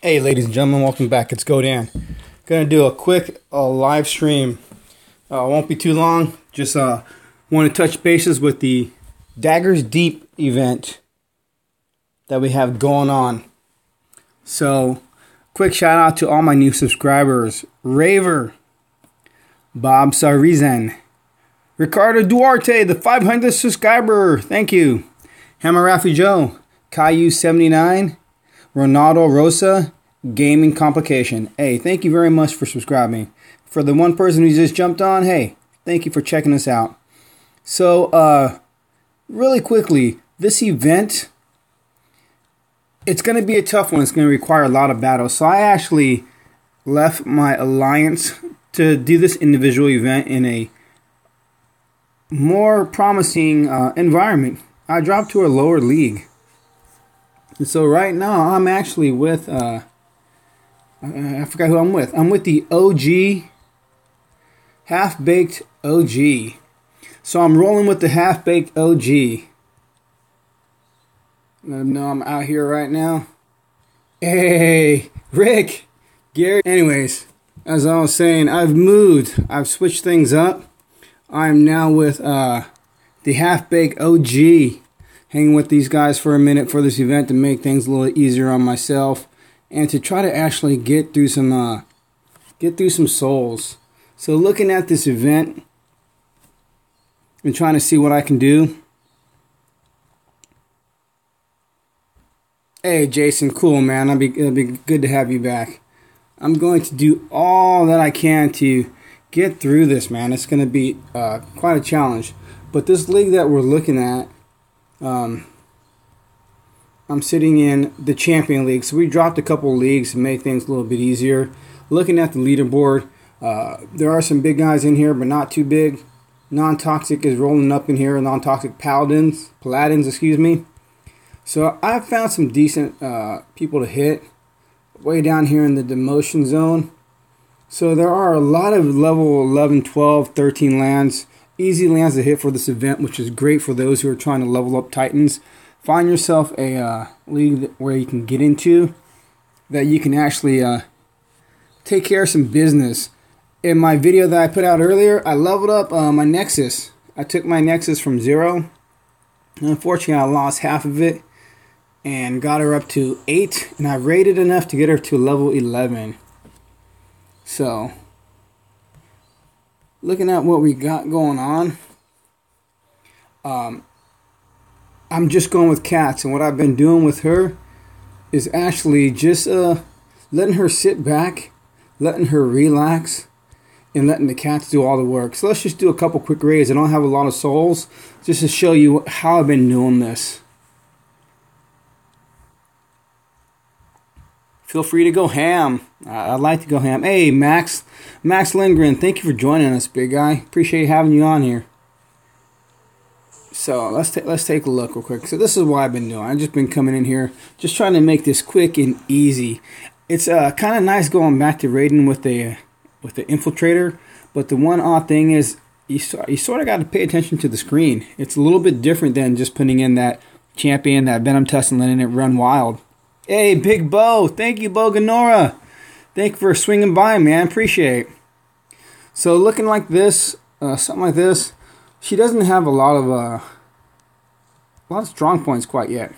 Hey ladies and gentlemen, welcome back. It's Godan. Gonna do a quick live stream. Won't be too long. Just want to touch bases with the Daggers Deep event that we have going on. So, quick shout out to all my new subscribers: Raver, Bob Sarizan, Ricardo Duarte, the 500th subscriber. Thank you. Hamarafi Joe, Caillou 79. Ronaldo Rosa, Gaming Complication. Hey, thank you very much for subscribing. For the one person who just jumped on, hey, thank you for checking us out. So, really quickly, this event, it's going to be a tough one. It's going to require a lot of battles. So I actually left my alliance to do this individual event in a more promising environment. I dropped to a lower league. And so right now I'm actually with I forgot who I'm with. I'm with the OG, Half-Baked OG. So I'm rolling with the Half-Baked OG. Let them know I'm out here right now. Hey, Rick, Gary. Anyways, as I was saying, I've moved. I've switched things up. I'm now with the Half-Baked OG. Hanging with these guys for a minute for this event to make things a little easier on myself and to try to actually get through some souls. So looking at this event and trying to see what I can do. Hey Jason, cool man. It'll be good to have you back. I'm going to do all that I can to get through this, man. It's going to be quite a challenge. But this league that we're looking at, I'm sitting in the Champion League, so we dropped a couple leagues to make things a little bit easier. Looking at the leaderboard, there are some big guys in here, but not too big. Non-Toxic is rolling up in here, Non-Toxic Paladins, excuse me. So I've found some decent people to hit way down here in the demotion zone. So there are a lot of level 11, 12, 13 lands. Easy lands to hit for this event, which is great for those who are trying to level up Titans. Find yourself a league where you can get into that you can actually take care of some business. In my video that I put out earlier, I leveled up my Nexus. I took my Nexus from 0. Unfortunately, I lost half of it and got her up to 8. And I rated enough to get her to level 11. So, looking at what we got going on, I'm just going with Cats, and what I've been doing with her is actually just letting her sit back, letting her relax, and letting the cats do all the work. So let's just do a couple quick raids. I don't have a lot of souls, just to show you how I've been doing this. Feel free to go ham. I'd like to go ham. Hey, Max Lindgren, thank you for joining us, big guy. Appreciate having you on here. So let's take a look real quick. So this is what I've been doing. I've just been coming in here, just trying to make this quick and easy. It's kind of nice going back to raiding with the infiltrator, but the one odd thing is you sort of got to pay attention to the screen. It's a little bit different than just putting in that champion, that Venom Tusk, and letting it run wild. Hey, Big Bo. Thank you, Bo Ganora. Thank you for swinging by, man. Appreciate it. So looking like this, something like this, she doesn't have a lot of strong points quite yet.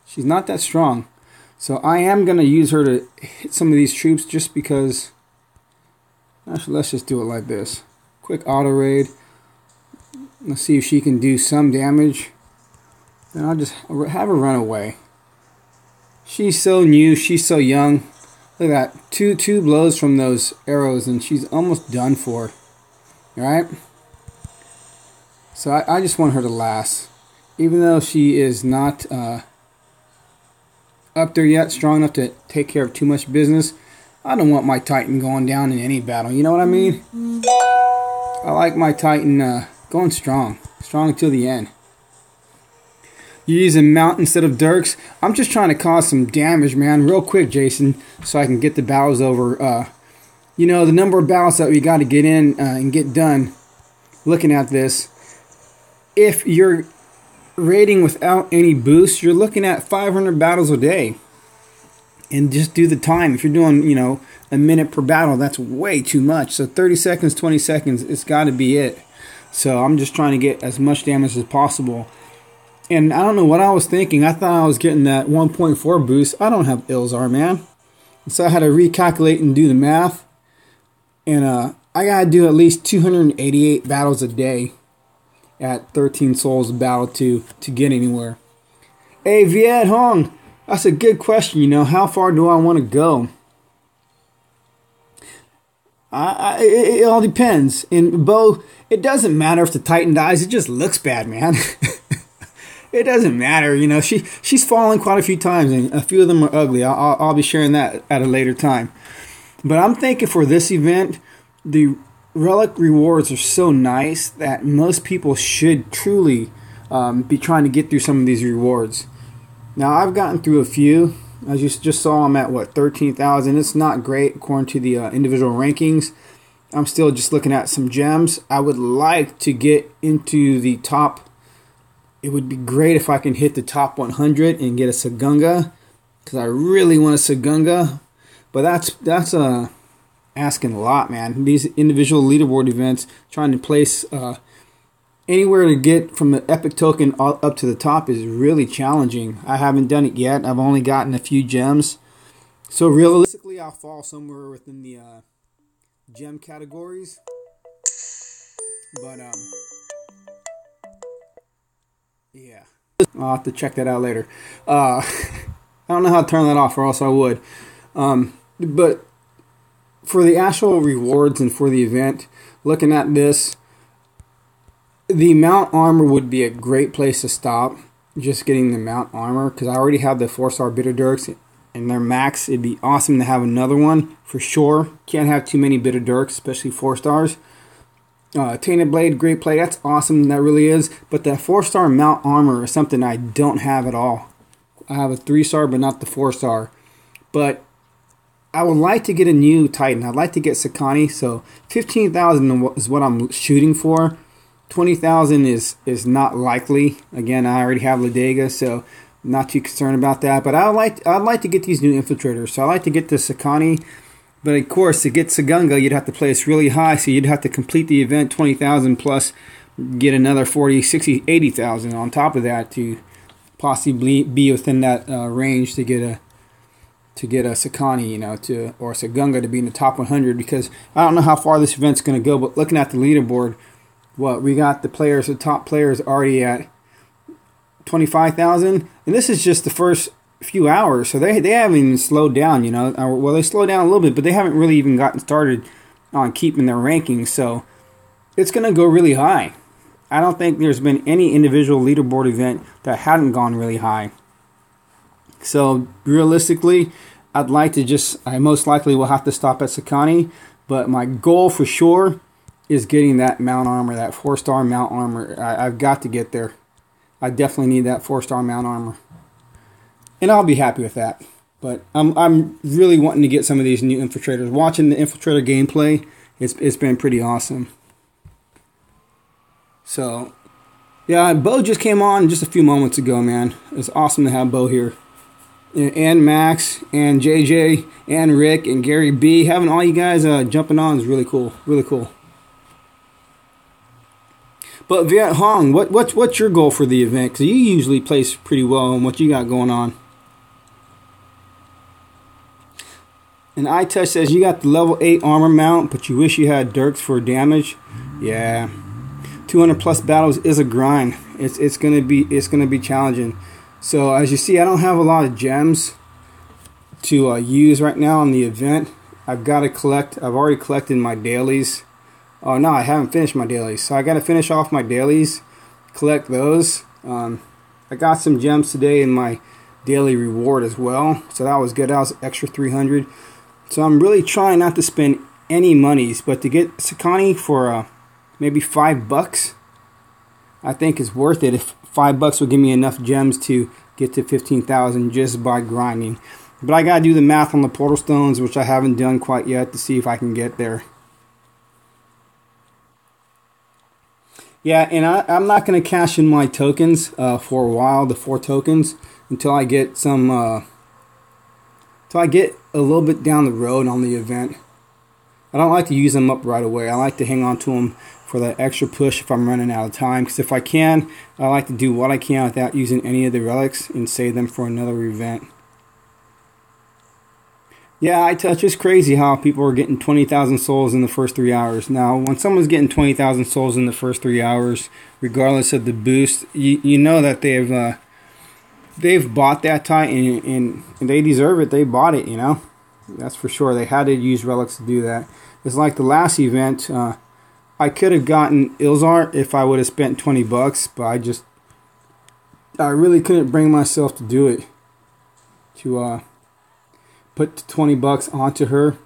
She's not that strong. So I am going to use her to hit some of these troops just because. Actually, let's just do it like this. Quick auto raid. Let's see if she can do some damage. Then I'll just have her run away. She's so new. She's so young. Look at that. Two blows from those arrows and she's almost done for. Alright? So I just want her to last. Even though she is not up there yet, strong enough to take care of too much business, I don't want my Titan going down in any battle. You know what I mean? I like my Titan going strong. Strong until the end. You're using Mount instead of Dirks. I'm just trying to cause some damage, man, real quick, Jason, so I can get the battles over. You know, the number of battles that we got to get in and get done, looking at this, if you're raiding without any boost, you're looking at 500 battles a day. and just do the time. If you're doing, you know, a minute per battle, that's way too much. So 30 seconds, 20 seconds, it's got to be it. So I'm just trying to get as much damage as possible. And I don't know what I was thinking. I thought I was getting that 1.4 boost. I don't have Ilzar, man. So I had to recalculate and do the math. And I got to do at least 288 battles a day at 13 souls a battle to get anywhere. Hey, Viet Hong, that's a good question. You know, how far do I want to go? It all depends. In Bo, it doesn't matter if the Titan dies. It just looks bad, man. It doesn't matter. You know, she's fallen quite a few times, and a few of them are ugly. I'll be sharing that at a later time. But I'm thinking for this event, the relic rewards are so nice that most people should truly be trying to get through some of these rewards. Now, I've gotten through a few. As you just saw, I'm at, what, 13,000. It's not great according to the individual rankings. I'm still just looking at some gems. I would like to get into the top. It would be great if I can hit the top 100 and get a Sagunga, because I really want a Sagunga. But that's asking a lot, man. These individual leaderboard events, trying to place anywhere to get from the epic token up to the top is really challenging. I haven't done it yet. I've only gotten a few gems. So realistically, I'll fall somewhere within the gem categories. But yeah, I'll have to check that out later. I don't know how to turn that off, or else I would. But for the actual rewards and for the event, looking at this, the mount armor would be a great place to stop. Just getting the mount armor, because I already have the 4-star bitter dirks and they're max. It'd be awesome to have another one for sure. Can't have too many bitter dirks, especially 4 stars. Tainted blade, great play. That's awesome. That really is. But that 4-star mount armor is something I don't have at all. I have a 3-star, but not the 4-star. But I would like to get a new Titan. I'd like to get Sakani. So 15,000 is what I'm shooting for. 20,000 is not likely. Again, I already have Ladega, so I'm not too concerned about that. But I'd like to get these new infiltrators. So I like to get the Sakani. But of course, to get Sagunga, you'd have to place really high. So you'd have to complete the event 20,000 plus get another 40, 60, 80,000 on top of that to possibly be within that range to get a Sakani, you know, or Sagunga to be in the top 100. Because I don't know how far this event's going to go, but looking at the leaderboard, what we got the top players already at 25,000, and this is just the first few hours, so they haven't even slowed down, you know. Well, they slowed down a little bit, but they haven't really even gotten started on keeping their rankings, so it's going to go really high. I don't think there's been any individual leaderboard event that hadn't gone really high. So realistically, I most likely will have to stop at Sakani, but my goal for sure is getting that mount armor, that 4-star mount armor. I've got to get there. I definitely need that 4-star mount armor, and I'll be happy with that. But I'm really wanting to get some of these new infiltrators. Watching the infiltrator gameplay, it's been pretty awesome. So yeah, Bo just came on just a few moments ago, man. It's awesome to have Bo here, and Max, and JJ, and Rick, and Gary B. Having all you guys jumping on is really cool. Really cool. But Viet Hong, what's your goal for the event? Because you usually place pretty well on what you got going on. And iTouch says you got the level 8 armor mount, but you wish you had Dirks for damage. Yeah, 200 plus battles is a grind. It's gonna be challenging. So as you see, I don't have a lot of gems to use right now on the event. I've got to collect. I've already collected my dailies. Oh no, I haven't finished my dailies. So I got to finish off my dailies, collect those. I got some gems today in my daily reward as well. So that was good. That was extra 300. So I'm really trying not to spend any monies, but to get Sakani for maybe $5, I think is worth it. If $5 will give me enough gems to get to 15,000 just by grinding. But I got to do the math on the portal stones, which I haven't done quite yet, to see if I can get there. Yeah, and I'm not going to cash in my tokens for a while, the 4 tokens, until I get some So I get a little bit down the road on the event. I don't like to use them up right away. I like to hang on to them for that extra push if I'm running out of time. Because if I can, I like to do what I can without using any of the relics and save them for another event. Yeah, it's crazy how people are getting 20,000 souls in the first 3 hours. Now, when someone's getting 20,000 souls in the first 3 hours, regardless of the boost, you know that they've bought that Titan and they deserve it. They bought it, you know. That's for sure. They had to use relics to do that. It's like the last event. I could have gotten Ilzar if I would have spent 20 bucks, but I really couldn't bring myself to do it. To put 20 bucks onto her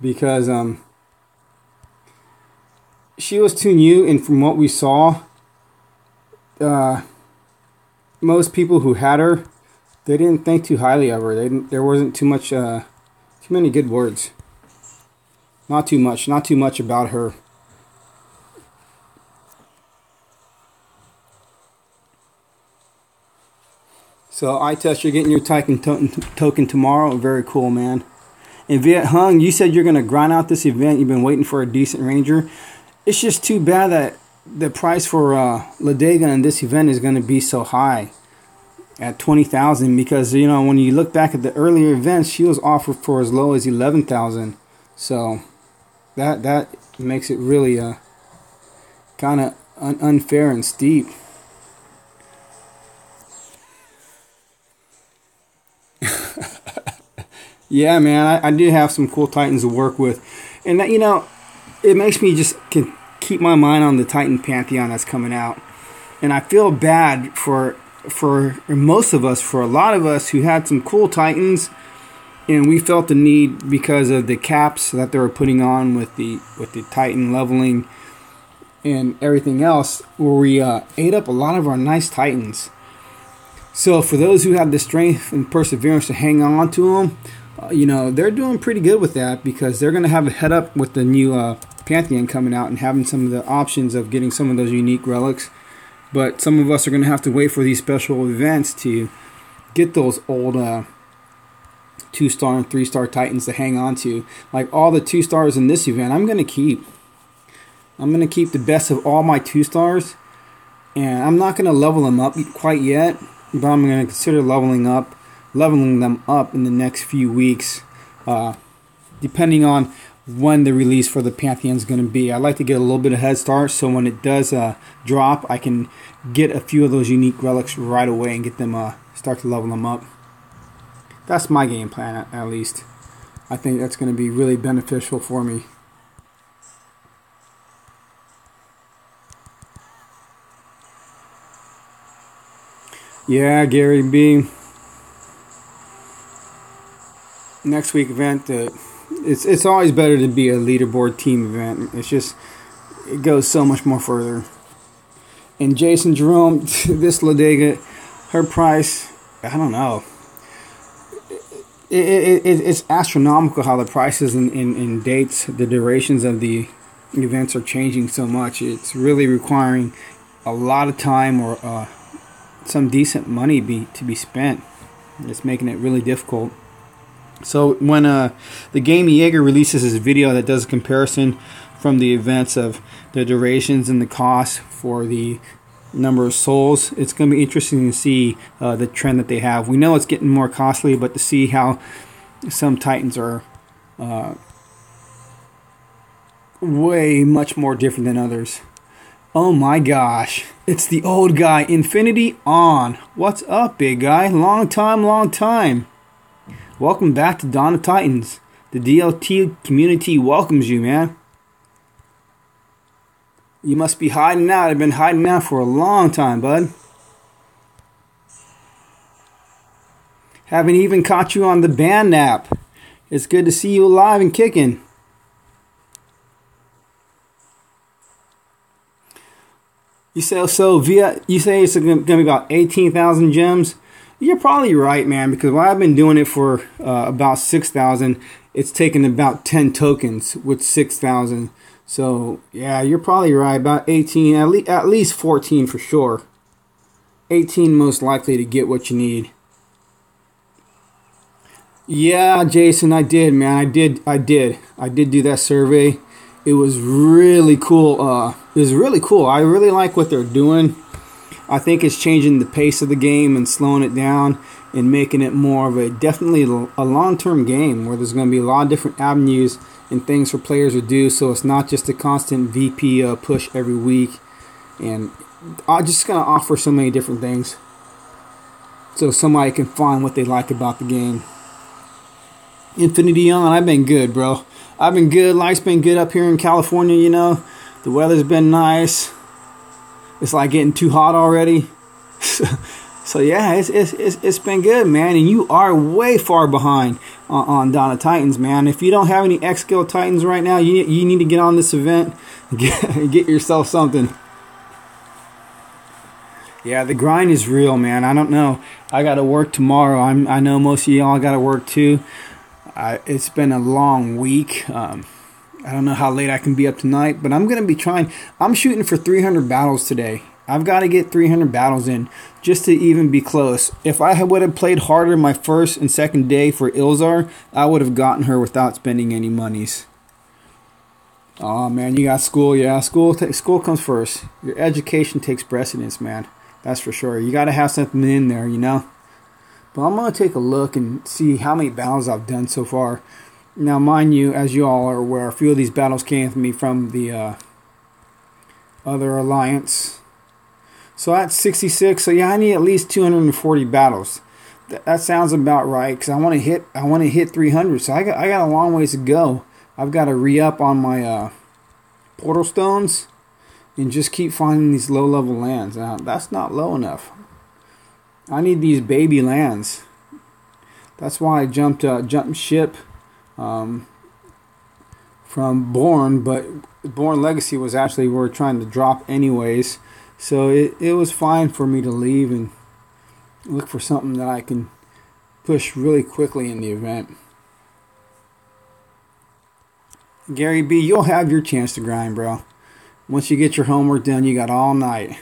because she was too new, and from what we saw, most people who had her, they didn't think too highly of her. There wasn't too many good words. Not too much about her. So I test you're getting your Titan token tomorrow. Very cool, man. And Viet Hung, you said you're going to grind out this event. You've been waiting for a decent Ranger. It's just too bad that the price for Daggers in this event is going to be so high at 20,000, because you know when you look back at the earlier events, she was offered for as low as 11,000. So that makes it really kind of unfair and steep. Yeah, man, I do have some cool Titans to work with, and that, you know, it makes me just keep my mind on the Titan Pantheon that's coming out. And I feel bad for most of us, for a lot of us who had some cool Titans, and we felt the need because of the caps that they were putting on with the Titan leveling and everything else, where we ate up a lot of our nice Titans. So for those who have the strength and perseverance to hang on to them, you know, they're doing pretty good with that, because they're going to have a head up with the new Pantheon coming out and having some of the options of getting some of those unique relics. But some of us are going to have to wait for these special events to get those old 2-star and 3-star Titans to hang on to. Like all the 2-stars in this event, I'm going to keep. I'm going to keep the best of all my 2-stars. And I'm not going to level them up quite yet, but I'm going to consider leveling them up in the next few weeks, depending on when the release for the Pantheon is going to be. I like to get a little bit of head start, so when it does drop, I can get a few of those unique relics right away and get them start to level them up. That's my game plan, at least. I think that's going to be really beneficial for me. Yeah, Gary B. Next week event, it's always better to be a leaderboard team event. It goes so much more further. And Jason Jerome, this Daggers, her price, I don't know. It's astronomical how the prices and dates, the durations of the events are changing so much. It's really requiring a lot of time or some decent money to be spent. It's making it really difficult. So when the Game Jaeger releases his video that does a comparison from the events of the durations and the cost for the number of souls, it's going to be interesting to see the trend that they have. We know it's getting more costly, but to see how some Titans are way much more different than others. Oh my gosh, it's the old guy, Infinity On. What's up, big guy? Long time. Welcome back to Dawn of Titans. The DLT community welcomes you, man. You must be hiding out. I've been hiding out for a long time, bud. Haven't even caught you on the band nap. It's good to see you alive and kicking. You say it's going to be about 18,000 gems. You're probably right, man, because while I've been doing it for about 6,000, it's taken about 10 tokens with 6,000. So, yeah, you're probably right. About 18, at least 14 for sure. 18 most likely to get what you need. Yeah, Jason, I did, man. I did do that survey. It was really cool. It was really cool. I really like what they're doing. I think it's changing the pace of the game and slowing it down and making it more of a definitely a long-term game where there's going to be a lot of different avenues and things for players to do. So it's not just a constant VP push every week. And I'm just going to offer so many different things so somebody can find what they like about the game. Infinity on, I've been good, bro. I've been good. Life's been good up here in California, you know. The weather's been nice. It's like getting too hot already. So yeah, it's been good, man. And you are way far behind on Dawn of Titans, man. If you don't have any X-Scale Titans right now, you need to get on this event and get yourself something. Yeah, the grind is real, man. I don't know. I got to work tomorrow. I know most of y'all got to work too. It's been a long week. I don't know how late I can be up tonight, but I'm going to be trying. I'm shooting for 300 battles today. I've got to get 300 battles in just to even be close. If I would have played harder my first and second day for Ilzar, I would have gotten her without spending any monies. Oh, man, you got school. Yeah, school comes first. Your education takes precedence, man. That's for sure. You got to have something in there, you know. But I'm going to take a look and see how many battles I've done so far. Now, mind you, as you all are aware, a few of these battles came to me from the other alliance. So that's 66. So yeah, I need at least 240 battles. That sounds about right because I want to hit 300. So I got a long ways to go. I've got to re-up on my portal stones and just keep finding these low-level lands. Now, that's not low enough. I need these baby lands. That's why I jumped ship from Born, but Born Legacy was actually we were trying to drop anyways. So it was fine for me to leave and look for something that I can push really quickly in the event. Gary B, you'll have your chance to grind, bro. Once you get your homework done, you got all night.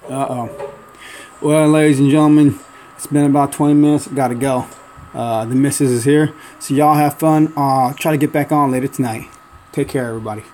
Uh-oh. Well, ladies and gentlemen, it's been about 20 minutes. Gotta go. The missus is here. So y'all have fun. I'll try to get back on later tonight. Take care, everybody.